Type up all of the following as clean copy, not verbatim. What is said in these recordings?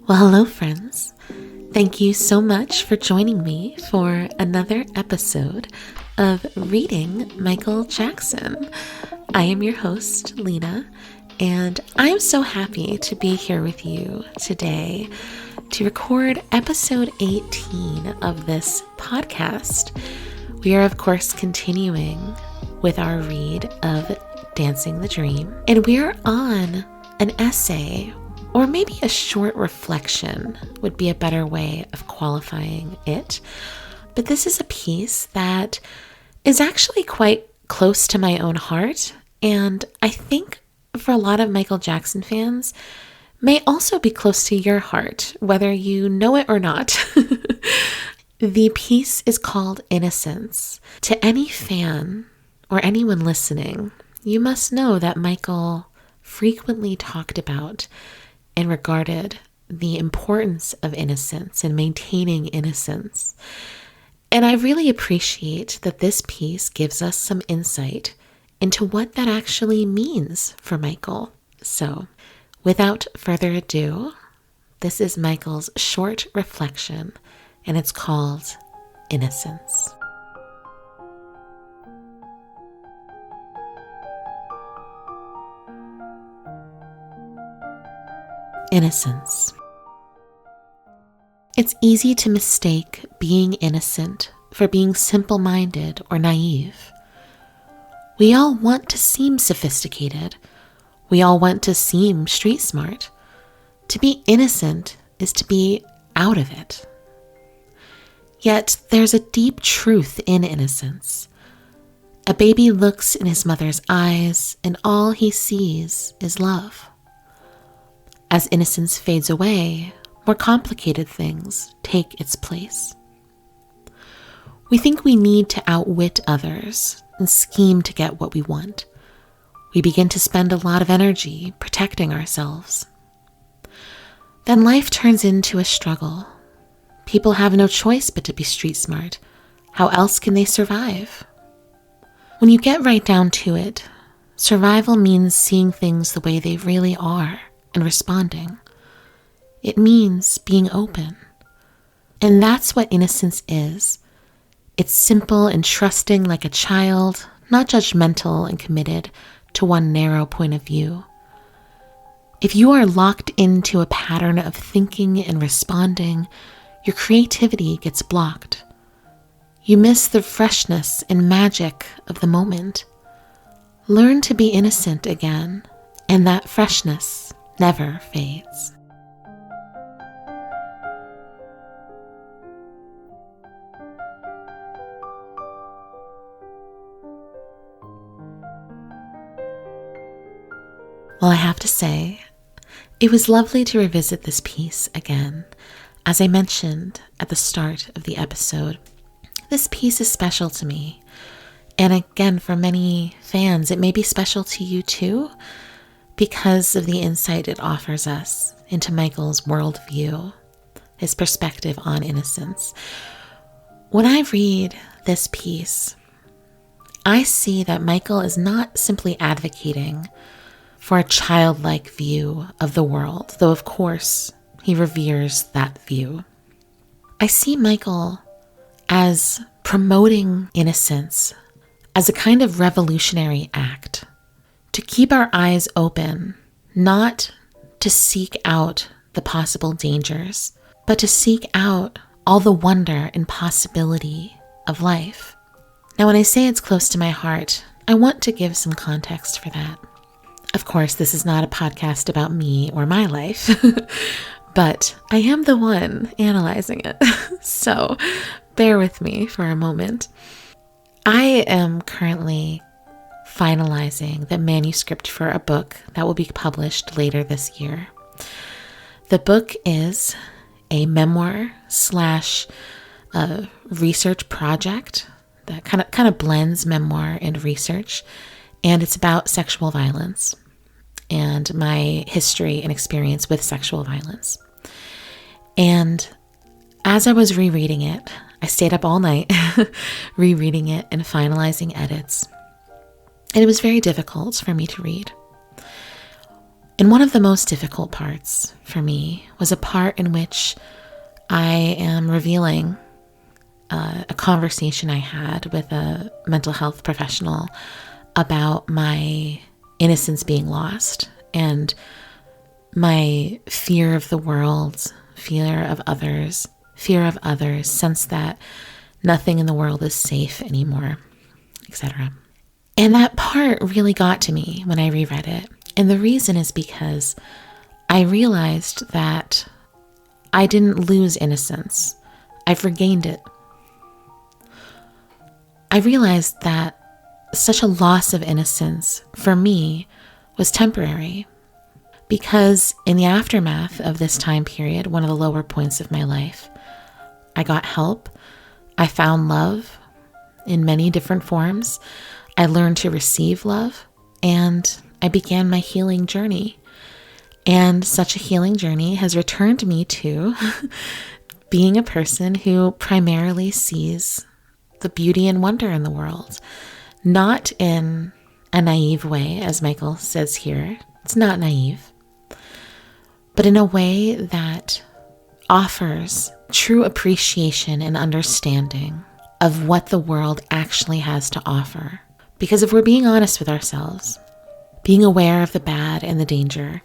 Well, hello friends. Thank you so much for joining me for another episode of Reading Michael Jackson. I am your host, Lena, and I'm so happy to be here with you today to record episode 18 of this podcast. We are, of course, continuing with our read of Dancing the Dream, and we are on an essay, or maybe a short reflection would be a better way of qualifying it. But this is a piece that is actually quite close to my own heart, and I think for a lot of Michael Jackson fans, may also be close to your heart, whether you know it or not. The piece is called Innocence. To any fan or anyone listening, you must know that Michael frequently talked about and regarded the importance of innocence and maintaining innocence. And I really appreciate that this piece gives us some insight into what that actually means for Michael. So, without further ado, this is Michael's short reflection, and it's called Innocence. Innocence. It's easy to mistake being innocent for being simple-minded or naive. We all want to seem sophisticated. We all want to seem street smart. To be innocent is to be out of it. Yet there's a deep truth in innocence. A baby looks in his mother's eyes, and all he sees is love. As innocence fades away, more complicated things take its place. We think we need to outwit others and scheme to get what we want. We begin to spend a lot of energy protecting ourselves. Then life turns into a struggle. People have no choice but to be street smart. How else can they survive? When you get right down to it, survival means seeing things the way they really are and responding. It means being open. And that's what innocence is. It's simple and trusting like a child, not judgmental and committed to one narrow point of view. If you are locked into a pattern of thinking and responding, your creativity gets blocked. You miss the freshness and magic of the moment. Learn to be innocent again, and that freshness never fades. Well, I have to say, it was lovely to revisit this piece again. As I mentioned at the start of the episode, this piece is special to me. And again, for many fans, it may be special to you too, because of the insight it offers us into Michael's worldview, his perspective on innocence. When I read this piece, I see that Michael is not simply advocating for a childlike view of the world, though of course he reveres that view. I see Michael as promoting innocence as a kind of revolutionary act, to keep our eyes open, not to seek out the possible dangers, but to seek out all the wonder and possibility of life. Now, when I say it's close to my heart, I want to give some context for that. Of course, this is not a podcast about me or my life, but I am the one analyzing it. So bear with me for a moment. I am currently finalizing the manuscript for a book that will be published later this year. The book is a memoir / research project that kind of blends memoir and research, and it's about sexual violence and my history and experience with sexual violence. And as I was rereading it, I stayed up all night rereading it and finalizing edits. And it was very difficult for me to read. And one of the most difficult parts for me was a part in which I am revealing a conversation I had with a mental health professional about my innocence being lost and my fear of the world, fear of others, sense that nothing in the world is safe anymore, etc. And that part really got to me when I reread it. And the reason is because I realized that I didn't lose innocence. I've regained it. I realized that such a loss of innocence for me was temporary, because in the aftermath of this time period, one of the lower points of my life, I got help. I found love in many different forms. I learned to receive love, and I began my healing journey. And such a healing journey has returned me to being a person who primarily sees the beauty and wonder in the world, not in a naive way, as Michael says here. It's not naive, but in a way that offers true appreciation and understanding of what the world actually has to offer. Because if we're being honest with ourselves, being aware of the bad and the danger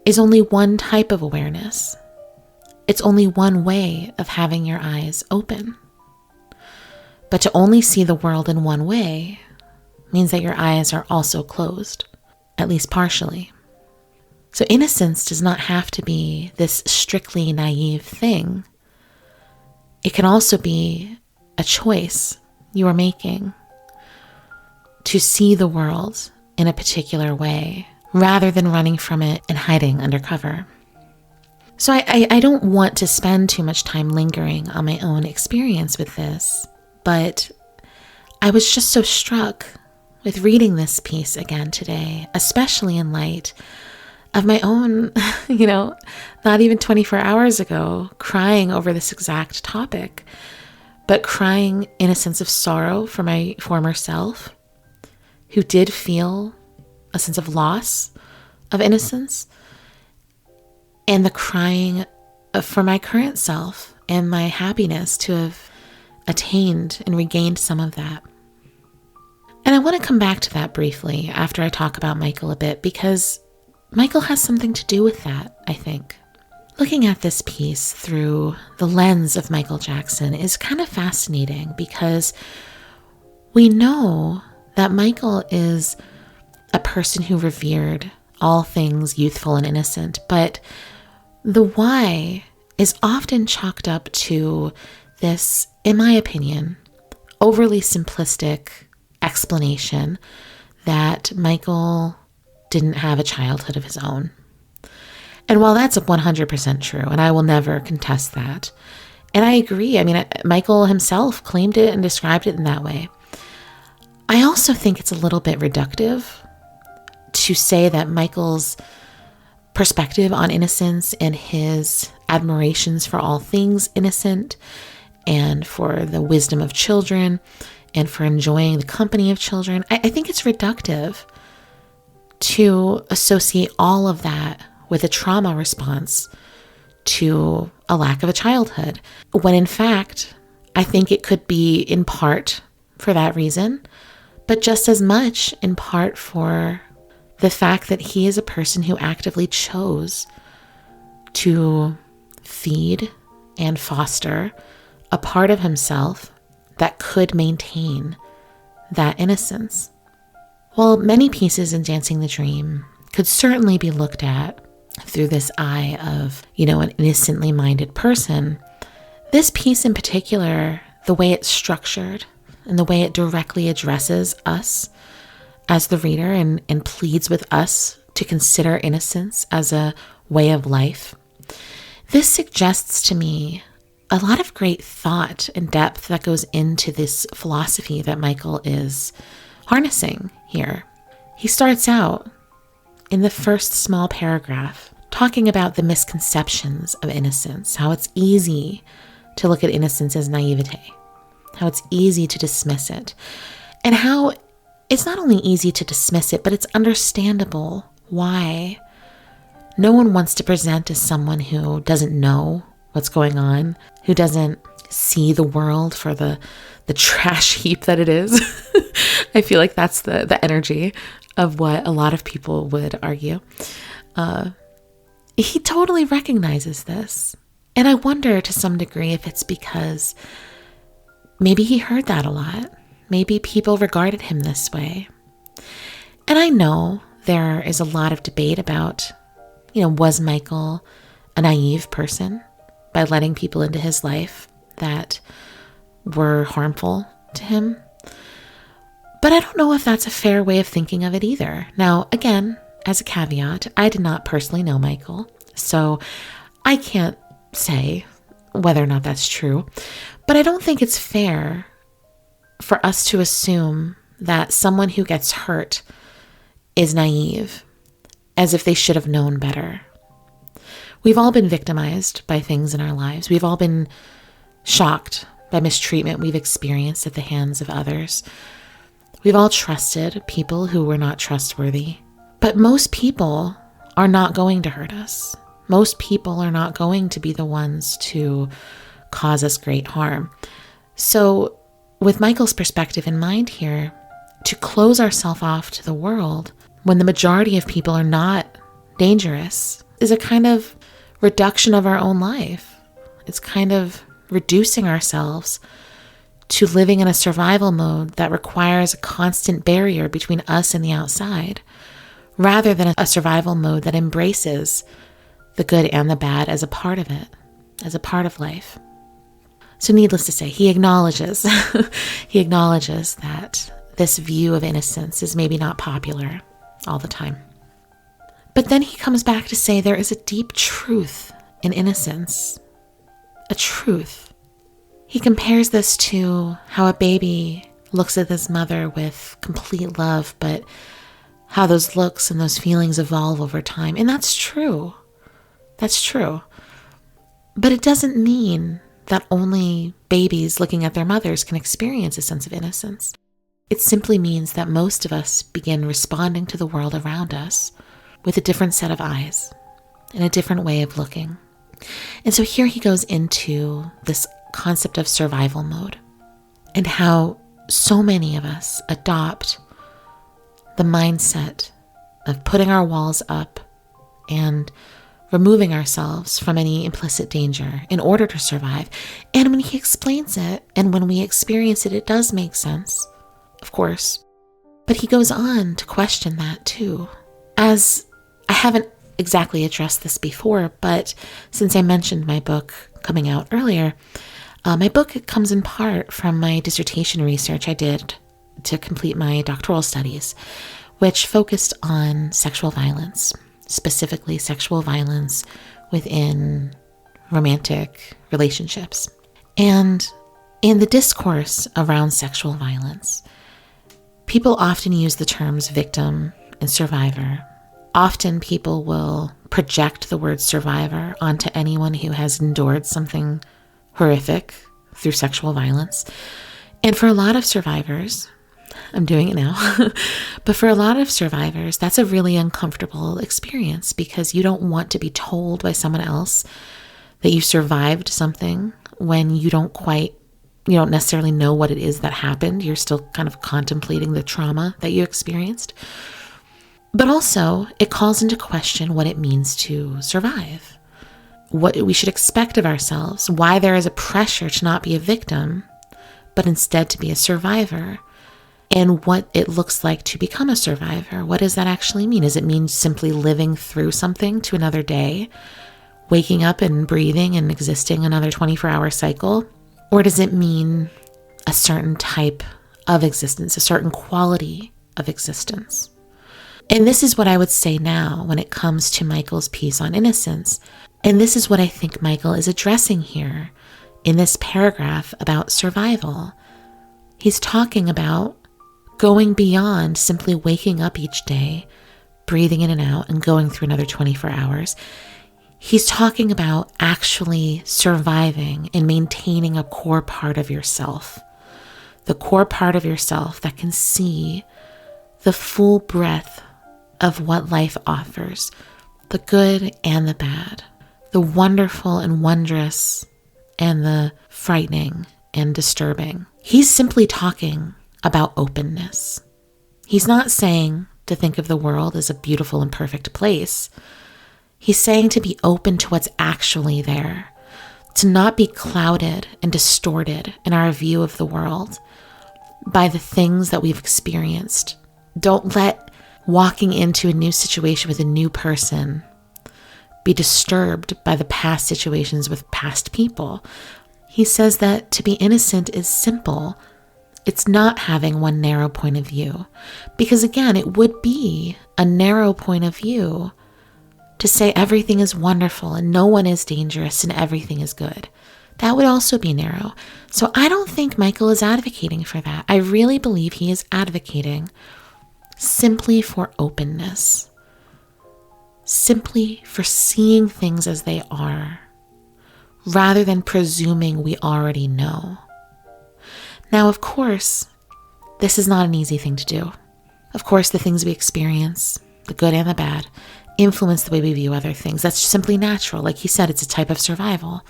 is only one type of awareness. It's only one way of having your eyes open. But to only see the world in one way means that your eyes are also closed, at least partially. So innocence does not have to be this strictly naive thing. It can also be a choice you are making to see the world in a particular way, rather than running from it and hiding under cover. So I don't want to spend too much time lingering on my own experience with this, but I was just so struck with reading this piece again today, especially in light of my own, not even 24 hours ago, crying over this exact topic, but crying in a sense of sorrow for my former self, who did feel a sense of loss of innocence, and the crying for my current self and my happiness to have attained and regained some of that. And I want to come back to that briefly after I talk about Michael a bit, because Michael has something to do with that, I think. Looking at this piece through the lens of Michael Jackson is kind of fascinating, because we know that Michael is a person who revered all things youthful and innocent, but the why is often chalked up to this, in my opinion, overly simplistic explanation that Michael didn't have a childhood of his own. And while that's 100% true, and I will never contest that, and I agree, Michael himself claimed it and described it in that way, I also think it's a little bit reductive to say that Michael's perspective on innocence and his admirations for all things innocent and for the wisdom of children and for enjoying the company of children, I think it's reductive to associate all of that with a trauma response to a lack of a childhood, when in fact, I think it could be in part for that reason, but just as much in part for the fact that he is a person who actively chose to feed and foster a part of himself that could maintain that innocence. While many pieces in Dancing the Dream could certainly be looked at through this eye of, an innocently minded person, this piece in particular, the way it's structured and the way it directly addresses us as the reader and pleads with us to consider innocence as a way of life, this suggests to me a lot of great thought and depth that goes into this philosophy that Michael is harnessing here. He starts out in the first small paragraph talking about the misconceptions of innocence, how it's easy to look at innocence as naivete, how it's easy to dismiss it, and how it's not only easy to dismiss it, but it's understandable why No one wants to present as someone who doesn't know what's going on, who doesn't see the world for the trash heap that it is. I feel like that's the energy of what a lot of people would argue. He totally recognizes this. And I wonder to some degree if it's because maybe he heard that a lot. Maybe people regarded him this way. And I know there is a lot of debate about, was Michael a naive person by letting people into his life that were harmful to him? But I don't know if that's a fair way of thinking of it either. Now, again, as a caveat, I did not personally know Michael, so I can't say whether or not that's true. But I don't think it's fair for us to assume that someone who gets hurt is naive, as if they should have known better. We've all been victimized by things in our lives. We've all been shocked by mistreatment we've experienced at the hands of others. We've all trusted people who were not trustworthy. But most people are not going to hurt us. Most people are not going to be the ones to cause us great harm. So with Michael's perspective in mind here, to close ourselves off to the world when the majority of people are not dangerous is a kind of reduction of our own life. It's kind of reducing ourselves to living in a survival mode that requires a constant barrier between us and the outside, rather than a survival mode that embraces the good and the bad as a part of it, as a part of life. So needless to say, he acknowledges that this view of innocence is maybe not popular all the time. But then he comes back to say there is a deep truth in innocence, a truth. He compares this to how a baby looks at his mother with complete love, but how those looks and those feelings evolve over time. And that's true. That's true. But it doesn't mean that only babies looking at their mothers can experience a sense of innocence. It simply means that most of us begin responding to the world around us with a different set of eyes and a different way of looking. And so here he goes into this concept of survival mode and how so many of us adopt the mindset of putting our walls up and removing ourselves from any implicit danger in order to survive. And when he explains it and when we experience it, it does make sense, of course. But he goes on to question that too. As I haven't exactly addressed this before, but since I mentioned my book coming out earlier, my book comes in part from my dissertation research I did to complete my doctoral studies, which focused on sexual violence, specifically sexual violence within romantic relationships. And in the discourse around sexual violence, people often use the terms victim and survivor. Often people will project the word survivor onto anyone who has endured something horrific through sexual violence. And for a lot of survivors, I'm doing it now, but for a lot of survivors, that's a really uncomfortable experience because you don't want to be told by someone else that you survived something when you don't necessarily know what it is that happened. You're still kind of contemplating the trauma that you experienced. But also, it calls into question what it means to survive, what we should expect of ourselves, why there is a pressure to not be a victim, but instead to be a survivor, and what it looks like to become a survivor. What does that actually mean? Does it mean simply living through something to another day, waking up and breathing and existing another 24-hour cycle? Or does it mean a certain type of existence, a certain quality of existence? And this is what I would say now when it comes to Michael's piece on innocence. And this is what I think Michael is addressing here in this paragraph about survival. He's talking about going beyond simply waking up each day, breathing in and out, and going through another 24 hours. He's talking about actually surviving and maintaining a core part of yourself. The core part of yourself that can see the full breadth of what life offers, the good and the bad, the wonderful and wondrous and the frightening and disturbing. He's simply talking about openness. He's not saying to think of the world as a beautiful and perfect place. He's saying to be open to what's actually there, to not be clouded and distorted in our view of the world by the things that we've experienced. Don't let walking into a new situation with a new person be disturbed by the past situations with past people. He says that to be innocent is simple. It's not having one narrow point of view. Because again, it would be a narrow point of view to say everything is wonderful and no one is dangerous and everything is good. That would also be narrow. So I don't think Michael is advocating for that. I really believe he is advocating simply for openness, simply for seeing things as they are, rather than presuming we already know. Now, of course, this is not an easy thing to do. Of course, the things we experience, the good and the bad, influence the way we view other things. That's simply natural. Like he said, it's a type of survival.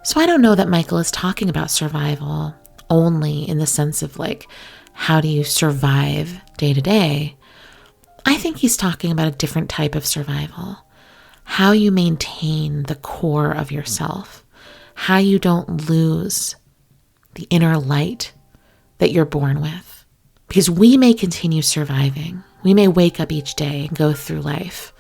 So I don't know that Michael is talking about survival only in the sense of like, how do you survive day to day? I think he's talking about a different type of survival. How you maintain the core of yourself. How you don't lose the inner light that you're born with. Because we may continue surviving. We may wake up each day and go through life.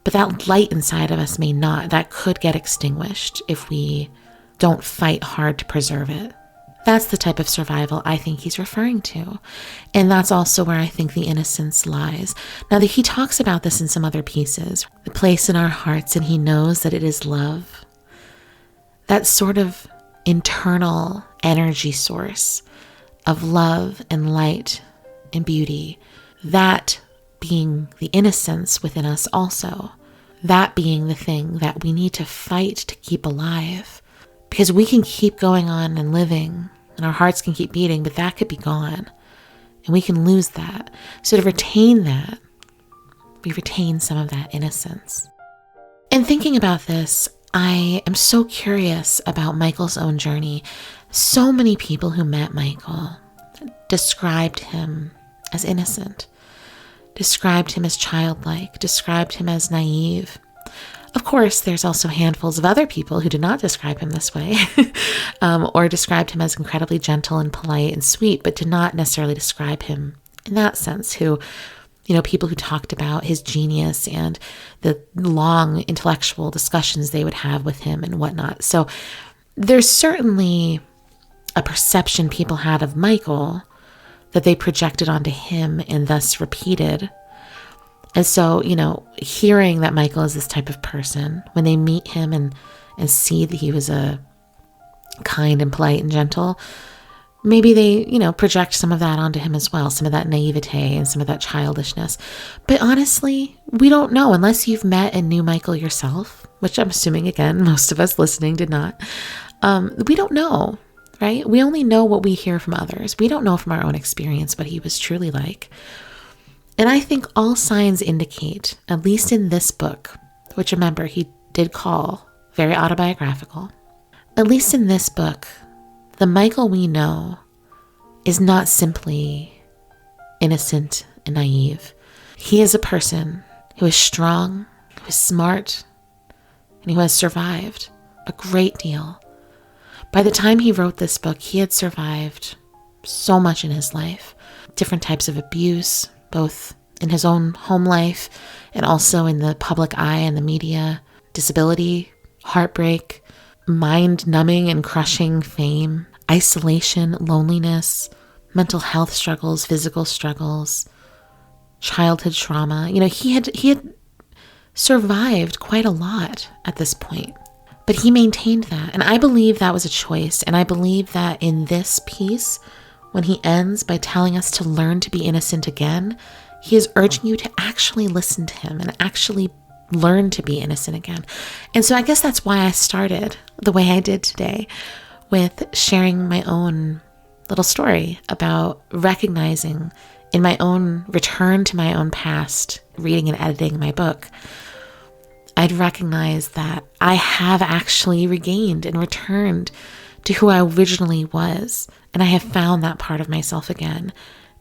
But that light inside of us may not. That could get extinguished if we don't fight hard to preserve it. That's the type of survival I think he's referring to. And that's also where I think the innocence lies. Now, that he talks about this in some other pieces, the place in our hearts, and he knows that it is love. That sort of internal energy source of love and light and beauty, that being the innocence within us also, that being the thing that we need to fight to keep alive. Because we can keep going on and living, and our hearts can keep beating, but that could be gone, and we can lose that. So to retain that, we retain some of that innocence. In thinking about this, I am so curious about Michael's own journey. So many people who met Michael described him as innocent, described him as childlike, described him as naive. Of course, there's also handfuls of other people who did not describe him this way, or described him as incredibly gentle and polite and sweet, but did not necessarily describe him in that sense, who, people who talked about his genius and the long intellectual discussions they would have with him and whatnot. So there's certainly a perception people had of Michael that they projected onto him and thus repeated. And so, hearing that Michael is this type of person, when they meet him and see that he was a kind and polite and gentle, maybe they, project some of that onto him as well, some of that naivete and some of that childishness. But honestly, we don't know unless you've met and knew Michael yourself, which I'm assuming, again, most of us listening did not. We don't know, right? We only know what we hear from others. We don't know from our own experience what he was truly like. And I think all signs indicate, at least in this book, which remember he did call very autobiographical, at least in this book, the Michael we know is not simply innocent and naive. He is a person who is strong, who is smart, and who has survived a great deal. By the time he wrote this book, he had survived so much in his life, different types of abuse, both in his own home life and also in the public eye and the media, disability, heartbreak, mind-numbing and crushing fame, isolation, loneliness, mental health struggles, physical struggles, childhood trauma. He had survived quite a lot at this point, but he maintained that. And I believe that was a choice. And I believe that in this piece, when he ends by telling us to learn to be innocent again, he is urging you to actually listen to him and actually learn to be innocent again. And so I guess that's why I started the way I did today, with sharing my own little story about recognizing in my own return to my own past, reading and editing my book, I'd recognize that I have actually regained and returned to who I originally was. And I have found that part of myself again.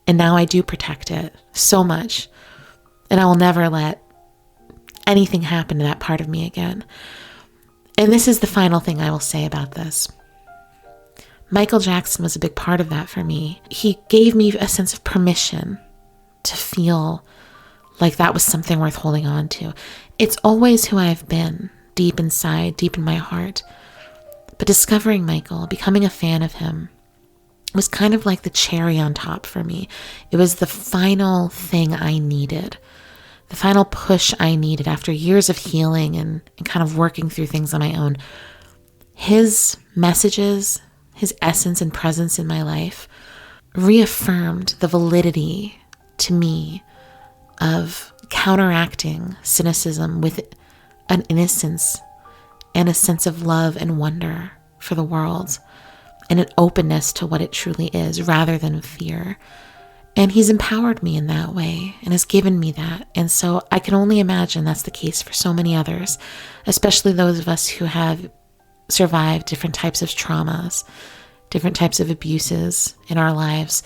And now I do protect it so much. And I will never let anything happen to that part of me again. And this is the final thing I will say about this. Michael Jackson was a big part of that for me. He gave me a sense of permission to feel like that was something worth holding on to. It's always who I've been, deep inside, deep in my heart. But discovering Michael, becoming a fan of him, was kind of like the cherry on top for me. It was the final thing I needed, the final push I needed after years of healing and kind of working through things on my own. His messages, his essence and presence in my life reaffirmed the validity to me of counteracting cynicism with an innocence and a sense of love and wonder for the world and an openness to what it truly is rather than fear. And he's empowered me in that way and has given me that. And so I can only imagine that's the case for so many others, especially those of us who have survived different types of traumas, different types of abuses in our lives.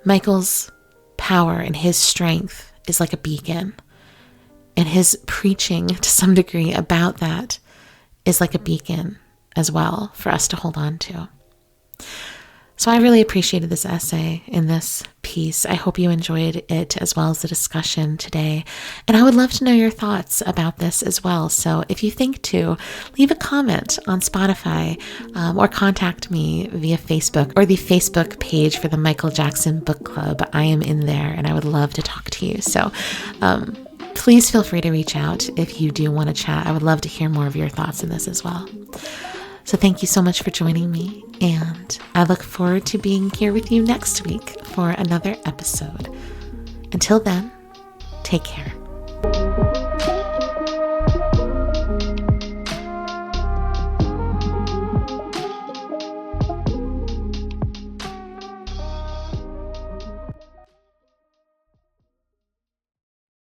Michael's power and his strength is like a beacon, and his preaching to some degree about that is like a beacon as well for us to hold on to. So I really appreciated this essay in this piece. I hope you enjoyed it as well as the discussion today. And I would love to know your thoughts about this as well. So if you think to, leave a comment on Spotify or contact me via Facebook or the Facebook page for the Michael Jackson Book Club. I am in there and I would love to talk to you. So please feel free to reach out if you do want to chat. I would love to hear more of your thoughts in this as well. So thank you so much for joining me, and I look forward to being here with you next week for another episode. Until then, take care.